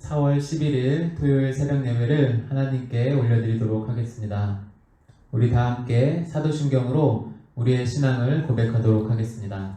4월 11일 토요일 새벽 예배를 하나님께 올려드리도록 하겠습니다. 우리 다 함께 사도신경으로 우리의 신앙을 고백하도록 하겠습니다.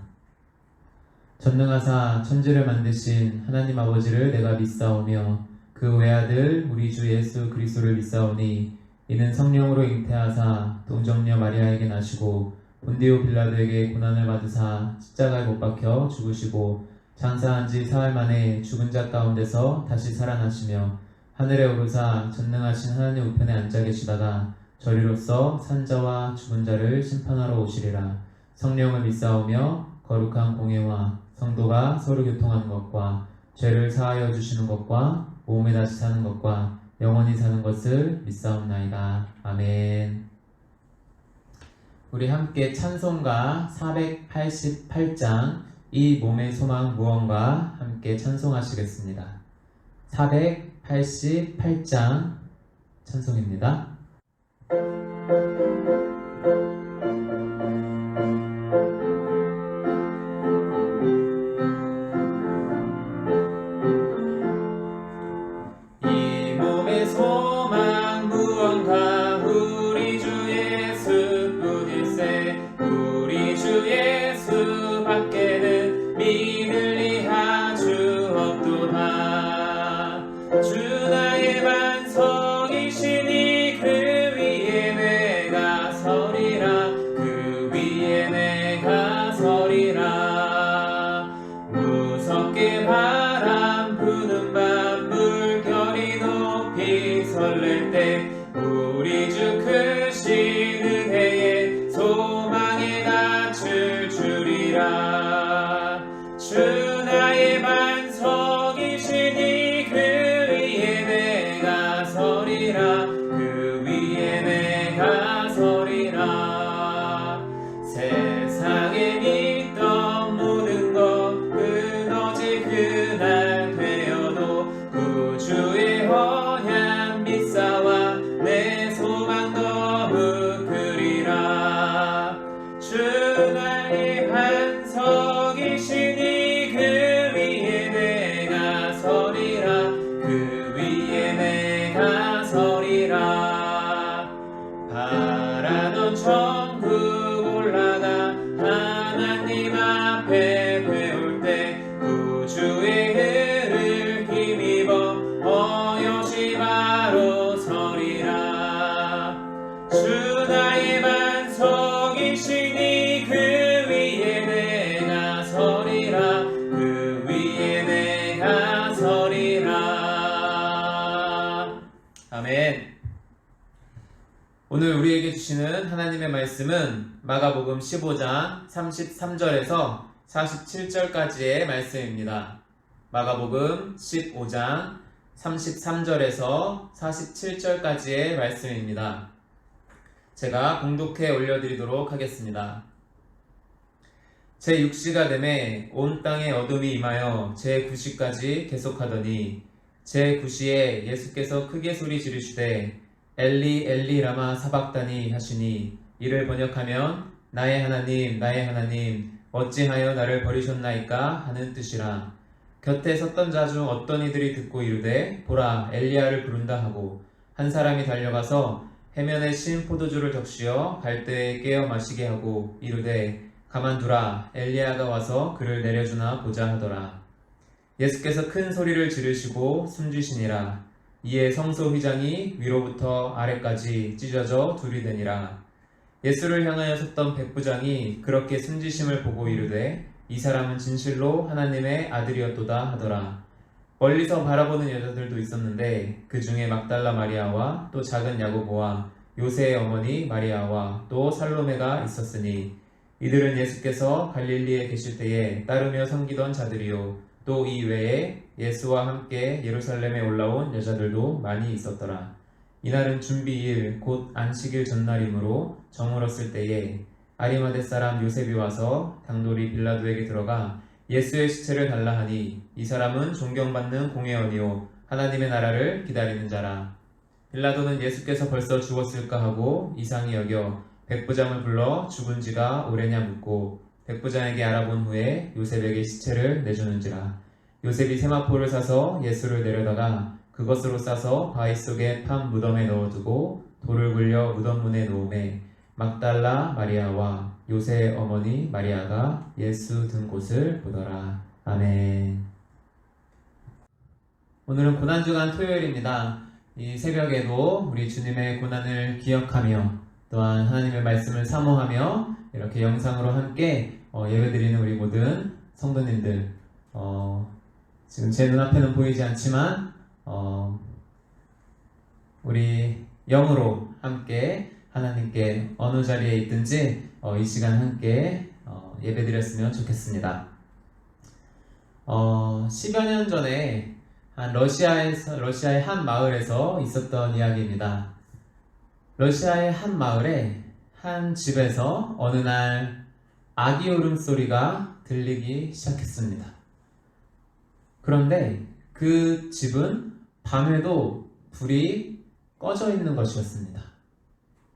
전능하사 천지를 만드신 하나님 아버지를 내가 믿사오며 그 외아들 우리 주 예수 그리스도를 믿사오니 이는 성령으로 잉태하사 동정녀 마리아에게 나시고 본디오 빌라도에게 고난을 받으사 십자가에 못 박혀 죽으시고 장사한 지 사흘 만에 죽은 자 가운데서 다시 살아나시며 하늘에 오르사 전능하신 하나님 우편에 앉아 계시다가 저리로서 산자와 죽은 자를 심판하러 오시리라. 성령을 믿사오며 거룩한 공예와 성도가 서로 교통하는 것과 죄를 사하여 주시는 것과 몸에 다시 사는 것과 영원히 사는 것을 믿사옵나이다. 아멘. 우리 함께 찬송가 488장 이 몸의 소망 무언가 함께 찬송하시겠습니다. 488장 찬송입니다. 이 몸의 소망 무언가 우리 주 예수뿐일세. 우리 주 예수 밖에는 믿을 이하 주 없도다. 주 나의 반석이시니 그 위에 내가 서리라. 그 위에 내가 서리라. 무섭게 바람 부는 밤 물결이 높이 설렐 때 우리 주 크신 은혜에 소망에 낯을 주리라. 주 나의 반석이시니 그 위에 내가 서리라. 그 위에 내가 서리라. 세상에 믿던 모든 것 끊어질 그날 되어도 구주의 언약 믿사와 내 소망 너무 크리라. 주 나의 반석이시니 그 위에 내가 서리라. 그 위에 내가 서리라. 바라던 천국 올라가 하나님 앞에 배울 때 구주의 은을 힘입어 어여시 바로 서리라. 주 나의 반석이시니 그 위에 내가 서리라. 그 위에 내가 서리라. 아멘. 오늘 우리에게 주시는 하나님의 말씀은 마가복음 15장 33절에서 47절까지의 말씀입니다. 마가복음 15장 33절에서 47절까지의 말씀입니다. 제가 봉독해 올려드리도록 하겠습니다. 제 6시가 되매 온 땅에 어둠이 임하여 제 9시까지 계속하더니 제 9시에 예수께서 크게 소리 지르시되 엘리 엘리 라마 사박다니 하시니 이를 번역하면 나의 하나님 어찌하여 나를 버리셨나이까 하는 뜻이라. 곁에 섰던 자 중 어떤 이들이 듣고 이르되 보라 엘리야를 부른다 하고 한 사람이 달려가서 해면에 신 포도주를 적시어 갈대에 깨어 마시게 하고 이르되 가만두라 엘리야가 와서 그를 내려주나 보자 하더라. 예수께서 큰 소리를 지르시고 숨지시니라. 이에 성소 휘장이 위로부터 아래까지 찢어져 둘이 되니라. 예수를 향하여 섰던 백부장이 그렇게 숨지심을 보고 이르되 이 사람은 진실로 하나님의 아들이었도다 하더라. 멀리서 바라보는 여자들도 있었는데 그 중에 막달라 마리아와 또 작은 야고보와 요새의 어머니 마리아와 또 살로메가 있었으니 이들은 예수께서 갈릴리에 계실 때에 따르며 섬기던 자들이요 또 이 외에 예수와 함께 예루살렘에 올라온 여자들도 많이 있었더라. 이날은 준비일 곧 안식일 전날이므로 저물었을 때에 아리마대 사람 요셉이 와서 당돌이 빌라도에게 들어가 예수의 시체를 달라 하니 이 사람은 존경받는 공회원이요 하나님의 나라를 기다리는 자라. 빌라도는 예수께서 벌써 죽었을까 하고 이상히 여겨 백부장을 불러 죽은 지가 오래냐 묻고 백부장에게 알아본 후에 요셉에게 시체를 내주는지라. 요셉이 세마포를 사서 예수를 내려다가 그것으로 싸서 바위 속에 판 무덤에 넣어두고 돌을 굴려 무덤 문에 놓음에 막달라 마리아와 요새의 어머니 마리아가 예수 든 곳을 보더라. 아멘. 오늘은 고난주간 토요일입니다. 이 새벽에도 우리 주님의 고난을 기억하며 또한 하나님의 말씀을 사모하며 이렇게 영상으로 함께 예배드리는 우리 모든 성도님들, 지금 제 눈앞에는 보이지 않지만 우리 영으로 함께 하나님께 어느 자리에 있든지 이 시간 함께 예배드렸으면 좋겠습니다. 10여 년 전에 러시아의 한 마을에서 있었던 이야기입니다. 러시아의 한 마을에 한 집에서 어느 날 아기 울음소리가 들리기 시작했습니다. 그런데 그 집은 밤에도 불이 꺼져 있는 것이었습니다.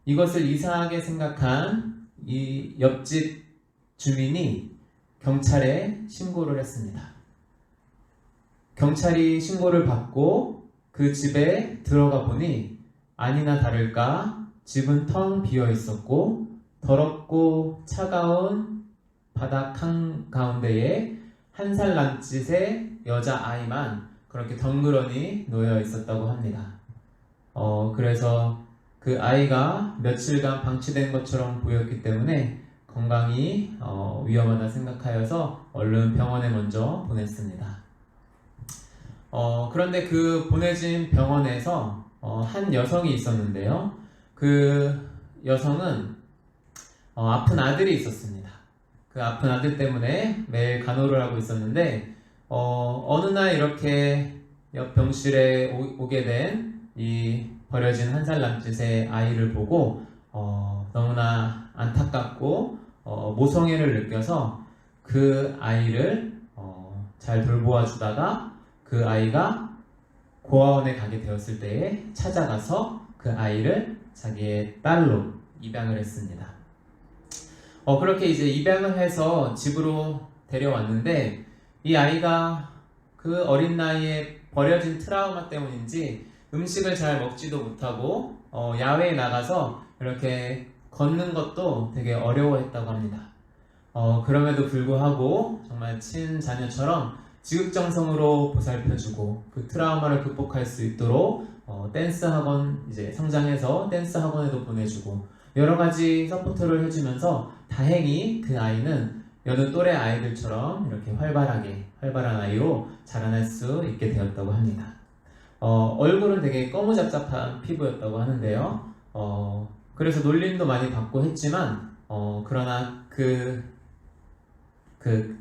이것을 이상하게 생각한 이 옆집 주민이 경찰에 신고를 했습니다. 경찰이 신고를 받고 그 집에 들어가 보니 아니나 다를까 집은 텅 비어 있었고 더럽고 차가운 바닥 한가운데에 1살 남짓의 여자아이만 그렇게 덩그러니 놓여 있었다고 합니다. 그래서 그 아이가 며칠간 방치된 것처럼 보였기 때문에 건강이 위험하다 생각하여서 얼른 병원에 먼저 보냈습니다. 그런데 그 보내진 병원에서 한 여성이 있었는데요. 그 여성은 아픈 아들이 있었습니다. 그 아픈 아들 때문에 매일 간호를 하고 있었는데 어느 날 이렇게 옆 병실에 오게 된 이 버려진 1살 남짓의 아이를 보고 너무나 안타깝고 모성애를 느껴서 그 아이를 잘 돌보아 주다가 그 아이가 고아원에 가게 되었을 때에 찾아가서 그 아이를 자기의 딸로 입양을 했습니다. 그렇게 이제 입양을 해서 집으로 데려왔는데 이 아이가 그 어린 나이에 버려진 트라우마 때문인지 음식을 잘 먹지도 못하고 야외에 나가서 이렇게 걷는 것도 되게 어려워했다고 합니다. 그럼에도 불구하고 정말 친자녀처럼 지극정성으로 보살펴주고 그 트라우마를 극복할 수 있도록 댄스 학원 이제 성장해서 댄스 학원에도 보내주고 여러 가지 서포트를 해주면서 다행히 그 아이는 여느 또래 아이들처럼 이렇게 활발한 아이로 자라날 수 있게 되었다고 합니다. 얼굴은 되게 거무잡잡한 피부였다고 하는데요. 그래서 놀림도 많이 받고 했지만 그러나 그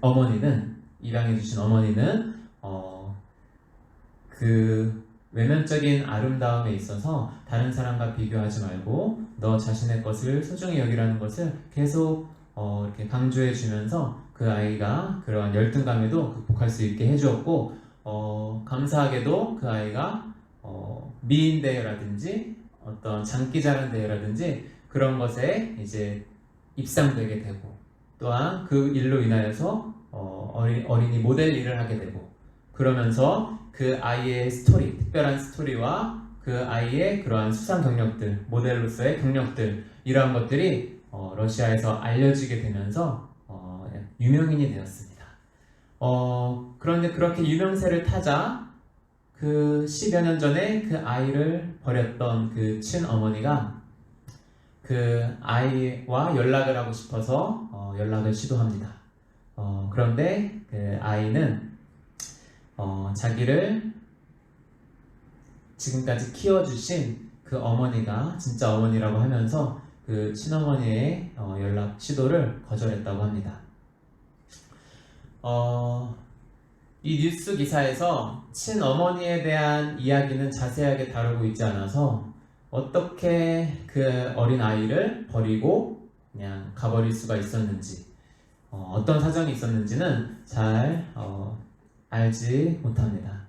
어머니는 입양해주신 어머니는 그 외면적인 아름다움에 있어서 다른 사람과 비교하지 말고 너 자신의 것을 소중히 여기라는 것을 계속 이렇게 강조해 주면서 그 아이가 그러한 열등감에도 극복할 수 있게 해주었고 감사하게도 그 아이가 미인 대회라든지 어떤 장기자랑 대회라든지 그런 것에 이제 입상되게 되고 또한 그 일로 인하여서 어린이 모델 일을 하게 되고 그러면서 그 아이의 스토리, 특별한 스토리와 그 아이의 그러한 수상 경력들, 모델로서의 경력들 이러한 것들이 러시아에서 알려지게 되면서 유명인이 되었습니다. 그런데 그렇게 유명세를 타자 그 10여 년 전에 그 아이를 버렸던 그 친어머니가 그 아이와 연락을 하고 싶어서 연락을 시도합니다. 그런데 그 아이는 자기를 지금까지 키워주신 그 어머니가 진짜 어머니라고 하면서 그 친어머니의 연락 시도를 거절했다고 합니다. 이 뉴스 기사에서 친어머니에 대한 이야기는 자세하게 다루고 있지 않아서 어떻게 그 어린 아이를 버리고 그냥 가버릴 수가 있었는지 어떤 사정이 있었는지는 잘 알지 못합니다.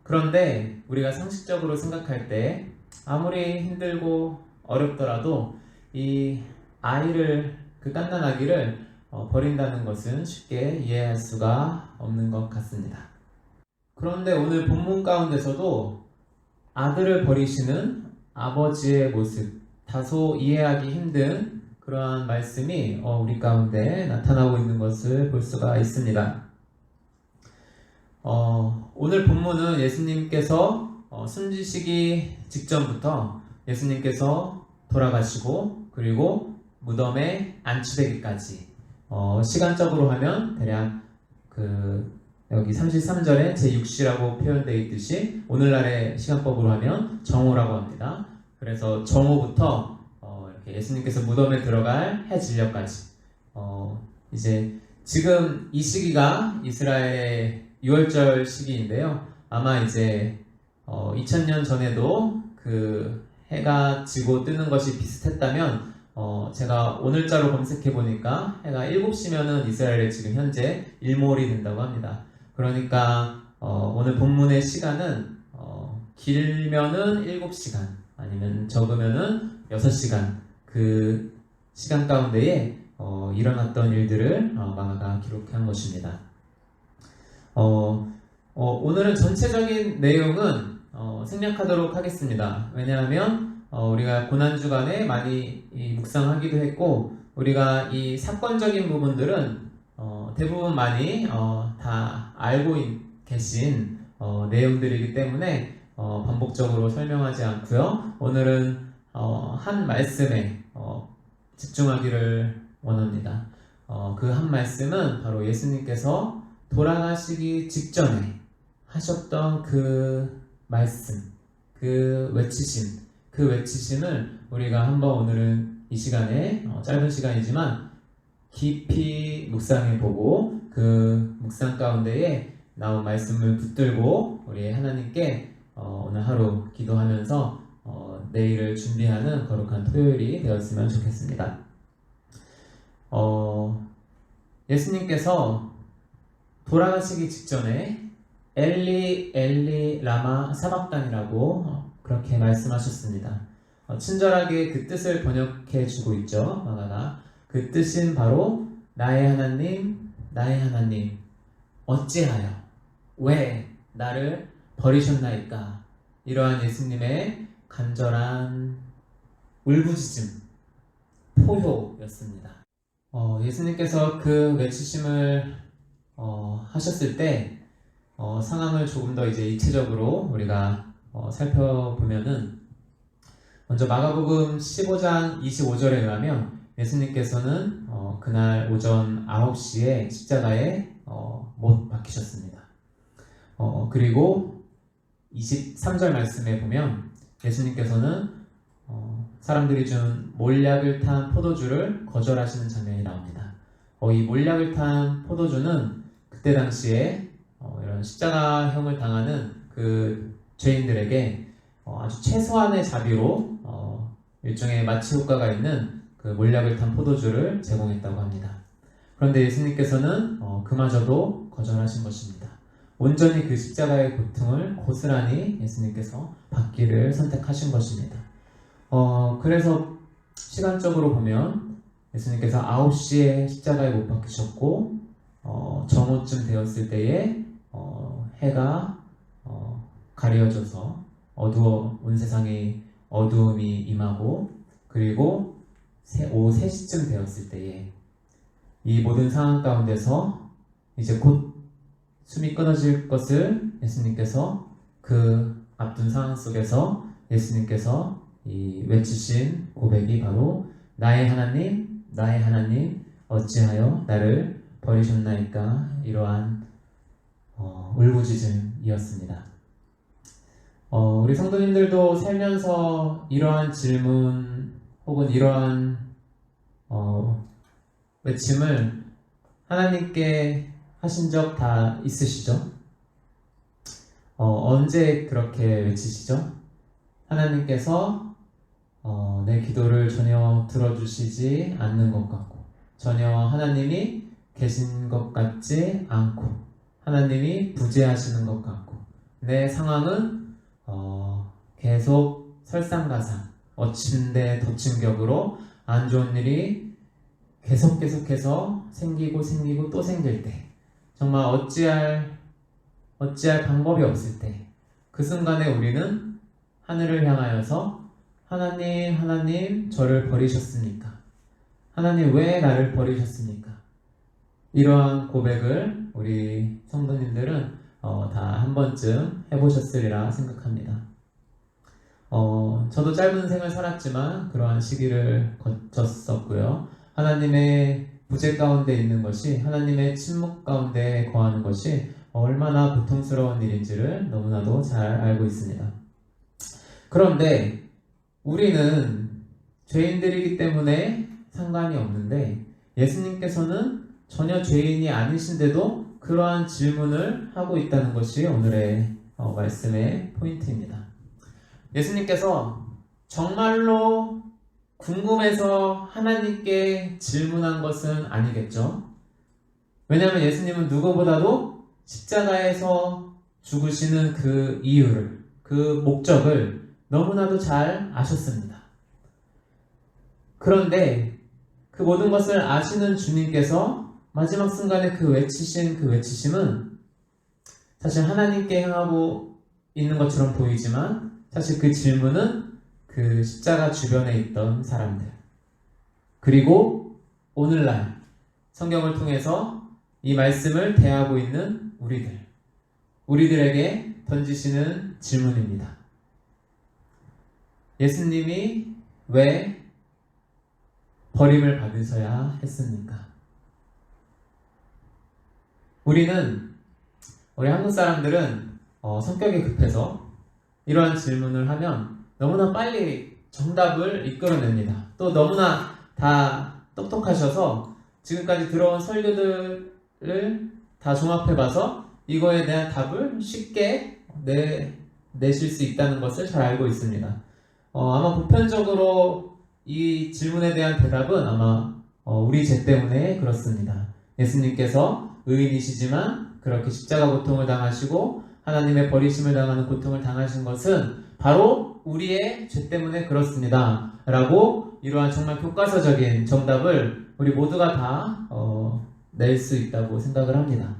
그런데 우리가 상식적으로 생각할 때 아무리 힘들고 어렵더라도 이 아이를 그 갓난 아기를 버린다는 것은 쉽게 이해할 수가 없는 것 같습니다. 그런데 오늘 본문 가운데서도 아들을 버리시는 아버지의 모습, 다소 이해하기 힘든 그러한 말씀이 우리 가운데 나타나고 있는 것을 볼 수가 있습니다. 오늘 본문은 예수님께서 숨지시기 직전부터 예수님께서 돌아가시고 그리고 무덤에 안치되기까지 시간적으로 하면 대략 여기 33절에 제6시라고 표현되어 있듯이 오늘날의 시간법으로 하면 정오라고 합니다. 그래서 정오부터 이렇게 예수님께서 무덤에 들어갈 해질녘까지 이제 지금 이 시기가 이스라엘의 6월절 시기인데요. 아마 이제 2000년 전에도 그 해가 지고 뜨는 것이 비슷했다면 제가 오늘자로 검색해 보니까 해가 7시면은 이스라엘에 지금 현재 일몰이 된다고 합니다. 그러니까 오늘 본문의 시간은 길면은 7시간 아니면 적으면은 6시간 그 시간 가운데에 일어났던 일들을 마가가 기록한 것입니다. 오늘은 전체적인 내용은 생략하도록 하겠습니다. 왜냐하면 우리가 고난주간에 많이 묵상하기도 했고 우리가 이 사건적인 부분들은 대부분 많이 다 알고 계신 내용들이기 때문에 반복적으로 설명하지 않고요. 오늘은 한 말씀에 집중하기를 원합니다. 그 한 말씀은 바로 예수님께서 돌아가시기 직전에 하셨던 그 말씀, 그 외치심을 우리가 한번 오늘은 이 시간에 짧은 시간이지만 깊이 묵상해보고 그 묵상 가운데에 나온 말씀을 붙들고 우리 하나님께 오늘 하루 기도하면서 내일을 준비하는 거룩한 토요일이 되었으면 좋겠습니다. 예수님께서 돌아가시기 직전에 엘리 엘리 라마 사박단이라고 그렇게 말씀하셨습니다. 친절하게 그 뜻을 번역해 주고 있죠. 마가가 그 뜻은 바로 나의 하나님 나의 하나님 어찌하여 왜 나를 버리셨나이까. 이러한 예수님의 간절한 울부짖음 포효였습니다. 예수님께서 그 외치심을 하셨을 때 상황을 조금 더 이제 입체적으로 우리가 살펴보면은 먼저 마가복음 15장 25절에 의하면 예수님께서는 그날 오전 9시에 십자가에 못 박히셨습니다. 그리고 23절 말씀에 보면 예수님께서는 사람들이 준 몰약을 탄 포도주를 거절하시는 장면이 나옵니다. 이 몰약을 탄 포도주는 그때 당시에 이런 십자가형을 당하는 그 죄인들에게 아주 최소한의 자비로 일종의 마취 효과가 있는 그 몰약을 탄 포도주를 제공했다고 합니다. 그런데 예수님께서는 그마저도 거절하신 것입니다. 온전히 그 십자가의 고통을 고스란히 예수님께서 받기를 선택하신 것입니다. 그래서 시간적으로 보면 예수님께서 9시에 십자가에 못 박히셨고 정오쯤 되었을 때에 해가 가려져서 온 세상에 어두움이 임하고 그리고 오후 3시쯤 되었을 때에 이 모든 상황 가운데서 이제 곧 숨이 끊어질 것을 예수님께서 그 앞둔 상황 속에서 예수님께서 이 외치신 고백이 바로 나의 하나님 나의 하나님 어찌하여 나를 버리셨나이까. 이러한 울부짖음이었습니다. 우리 성도님들도 살면서 이러한 질문 혹은 이러한 외침을 하나님께 하신 적 다 있으시죠? 언제 그렇게 외치시죠? 하나님께서 내 기도를 전혀 들어주시지 않는 것 같고 전혀 하나님이 계신 것 같지 않고 하나님이 부재하시는 것 같고 내 상황은 계속 설상가상 엎친데 덮친 격으로 안 좋은 일이 계속해서 생기고 또 생길 때 정말 어찌할 어찌할 방법이 없을 때 그 순간에 우리는 하늘을 향하여서 하나님, 하나님, 저를 버리셨습니까? 하나님, 왜 나를 버리셨습니까? 이러한 고백을 우리 성도님들은 다 한 번쯤 해보셨으리라 생각합니다. 저도 짧은 생을 살았지만 그러한 시기를 거쳤었고요. 하나님의 부재 가운데 있는 것이, 하나님의 침묵 가운데 거하는 것이 얼마나 고통스러운 일인지를 너무나도 잘 알고 있습니다. 그런데 우리는 죄인들이기 때문에 상관이 없는데 예수님께서는 전혀 죄인이 아니신데도 그러한 질문을 하고 있다는 것이 오늘의 말씀의 포인트입니다. 예수님께서 정말로 궁금해서 하나님께 질문한 것은 아니겠죠? 왜냐하면 예수님은 누구보다도 십자가에서 죽으시는 그 이유를, 그 목적을 너무나도 잘 아셨습니다. 그런데 그 모든 것을 아시는 주님께서 마지막 순간에 그 외치신 그 외치심은 사실 하나님께 향하고 있는 것처럼 보이지만 사실 그 질문은 그 십자가 주변에 있던 사람들, 그리고 오늘날 성경을 통해서 이 말씀을 대하고 있는 우리들에게 던지시는 질문입니다. 예수님이 왜 버림을 받으셔야 했습니까? 우리 한국 사람들은 성격이 급해서 이러한 질문을 하면 너무나 빨리 정답을 이끌어냅니다. 또 너무나 다 똑똑하셔서 지금까지 들어온 설교들을 다 종합해봐서 이거에 대한 답을 쉽게 내실 수 있다는 것을 잘 알고 있습니다. 아마 보편적으로 이 질문에 대한 대답은 아마 우리 죄 때문에 그렇습니다. 예수님께서 의인이시지만 그렇게 십자가 고통을 당하시고 하나님의 버리심을 당하는 고통을 당하신 것은 바로 우리의 죄 때문에 그렇습니다. 라고 이러한 정말 교과서적인 정답을 우리 모두가 다 낼 수 있다고 생각을 합니다.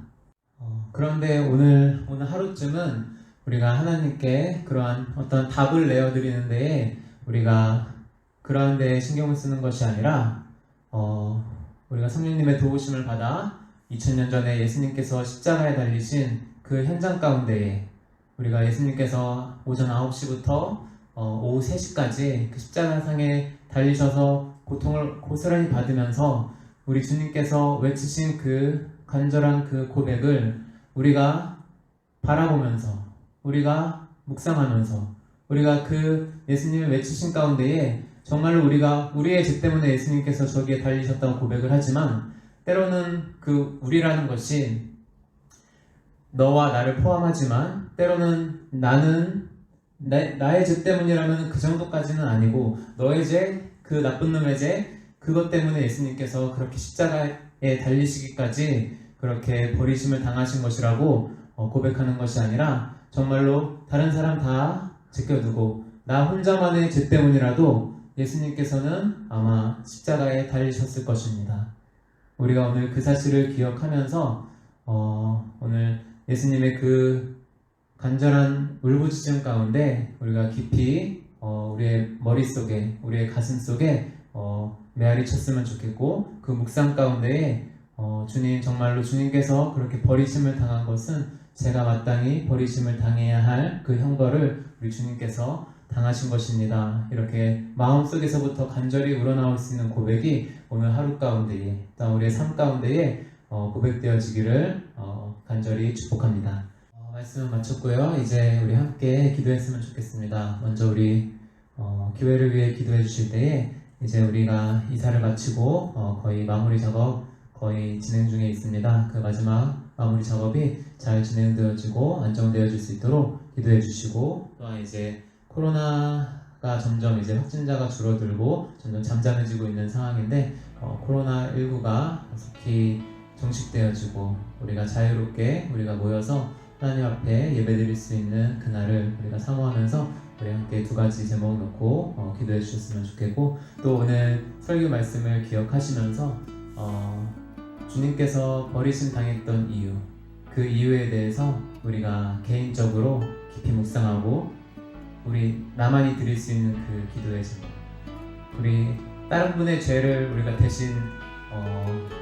그런데 오늘 하루쯤은 우리가 하나님께 그러한 어떤 답을 내어드리는 데에 우리가 그러한 데에 신경을 쓰는 것이 아니라 우리가 성령님의 도우심을 받아 2000년 전에 예수님께서 십자가에 달리신 그 현장 가운데에 우리가 예수님께서 오전 9시부터 오후 3시까지 그 십자가상에 달리셔서 고통을 고스란히 받으면서 우리 주님께서 외치신 그 간절한 그 고백을 우리가 바라보면서, 우리가 묵상하면서, 우리가 그 예수님의 외치신 가운데에 정말로 우리가 우리의 죄 때문에 예수님께서 저기에 달리셨다고 고백을 하지만 때로는 그 우리라는 것이 너와 나를 포함하지만 때로는 나는 나의 죄 때문이라면 그 정도까지는 아니고 너의 죄, 그 나쁜 놈의 죄, 그것 때문에 예수님께서 그렇게 십자가에 달리시기까지 그렇게 버리심을 당하신 것이라고 고백하는 것이 아니라 정말로 다른 사람 다 제껴두고 나 혼자만의 죄 때문이라도 예수님께서는 아마 십자가에 달리셨을 것입니다. 우리가 오늘 그 사실을 기억하면서 오늘 예수님의 그 간절한 울부짖음 가운데 우리가 깊이 우리의 머릿속에, 우리의 가슴속에 메아리 쳤으면 좋겠고, 그 묵상 가운데에 주님, 정말로 주님께서 그렇게 버리심을 당한 것은 제가 마땅히 버리심을 당해야 할 그 형벌을 우리 주님께서 당하신 것입니다. 이렇게 마음속에서부터 간절히 우러나올 수 있는 고백이 오늘 하루 가운데에, 또 우리의 삶 가운데에 고백되어지기를 간절히 축복합니다. 말씀을 마쳤고요. 이제 우리 함께 기도했으면 좋겠습니다. 먼저 우리 교회를 위해 기도해 주실 때에 이제 우리가 이사를 마치고 거의 마무리 작업 거의 진행 중에 있습니다. 그 마지막 마무리 작업이 잘 진행되어지고 안정되어질 수 있도록 기도해 주시고, 또한 이제 코로나가 점점 이제 확진자가 줄어들고 점점 잠잠해지고 있는 상황인데 코로나19가 속히 종식되어지고 우리가 자유롭게 우리가 모여서 하나님 앞에 예배드릴 수 있는 그날을 우리가 사모하면서 우리 함께 두 가지 제목 놓고 기도해 주셨으면 좋겠고, 또 오늘 설교 말씀을 기억하시면서 주님께서 버리심 당했던 이유, 그 이유에 대해서 우리가 개인적으로 깊이 묵상하고 우리 나만이 드릴 수 있는 그 기도의 제목, 우리 다른 분의 죄를 우리가 대신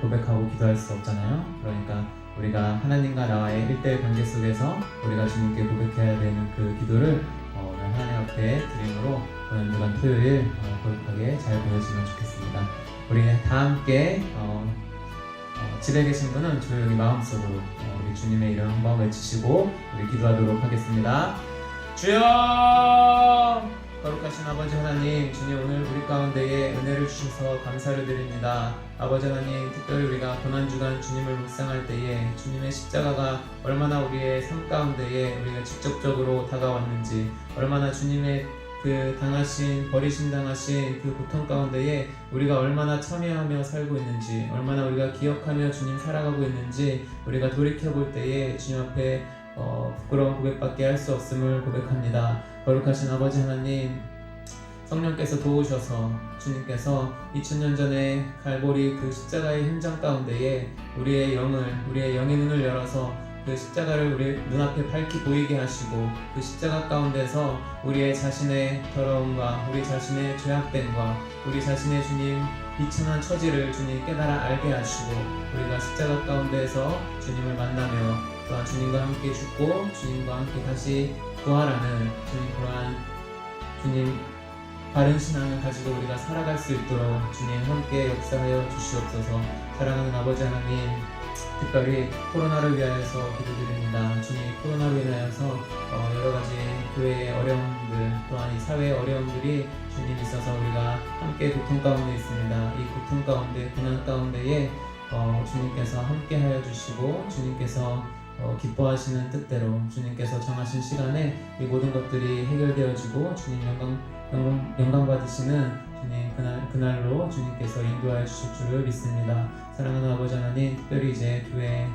고백하고 기도할 수 없잖아요. 그러니까 우리가 하나님과 나와의 1대1 관계 속에서 우리가 주님께 고백해야 되는 그 기도를 오늘 하나님 앞에 드림으로 오늘 주간 토요일 거룩하게 잘 보내시면 좋겠습니다. 우리 다 함께 집에 계신 분은 조용히 마음속으로 우리 주님의 이름 한번 외치시고 우리 기도하도록 하겠습니다. 주여! 거룩하신 아버지 하나님, 주님 오늘 우리 가운데에 은혜를 주셔서 감사를 드립니다. 아버지 하나님, 특별히 우리가 고난주간 주님을 묵상할 때에 주님의 십자가가 얼마나 우리의 삶 가운데에 우리가 직접적으로 다가왔는지, 얼마나 주님의 그 버리심 당하신 그 고통 가운데에 우리가 얼마나 참여하며 살고 있는지, 얼마나 우리가 기억하며 주님 살아가고 있는지 우리가 돌이켜볼 때에 주님 앞에 부끄러운 고백밖에 할 수 없음을 고백합니다. 거룩하신 아버지 하나님, 성령께서 도우셔서 주님께서 2000년 전에 갈보리 그 십자가의 현장 가운데에 우리의 영의 눈을 열어서 그 십자가를 우리 눈앞에 밝히 보이게 하시고 그 십자가 가운데서 우리의 자신의 더러움과 우리 자신의 죄악됨과 우리 자신의 주님 비천한 처지를 주님 깨달아 알게 하시고 우리가 십자가 가운데에서 주님을 만나며 또한 주님과 함께 죽고 주님과 함께 다시 부활하는 주님, 그러한 주님 바른 신앙을 가지고 우리가 살아갈 수 있도록 주님 함께 역사하여 주시옵소서. 사랑하는 아버지 하나님, 특별히 코로나를 위하여서 기도드립니다. 주님, 코로나로 인하여서 여러가지 교회의 어려움들 또한 이 사회의 어려움들이 주님 있어서 우리가 함께 고통 가운데 있습니다. 이 고통 가운데 고난 가운데에 주님께서 함께하여 주시고 주님께서 기뻐하시는 뜻대로 주님께서 정하신 시간에 이 모든 것들이 해결되어지고 주님 영광 받으시는 주님 그날로 주님께서 인도하여 주실 줄을 믿습니다. 사랑하는 아버지 하나님, 특별히 이제 교회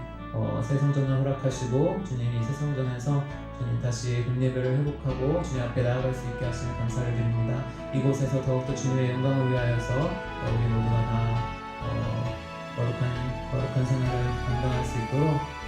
새 성전을 허락하시고 주님 이 새 성전에서 주님 다시 금예배를 회복하고 주님 앞에 나아갈 수 있게 하시는 감사를 드립니다. 이곳에서 더욱더 주님의 영광을 위하여서 우리 모두가 다 거룩한 생활을 감당할 수 있도록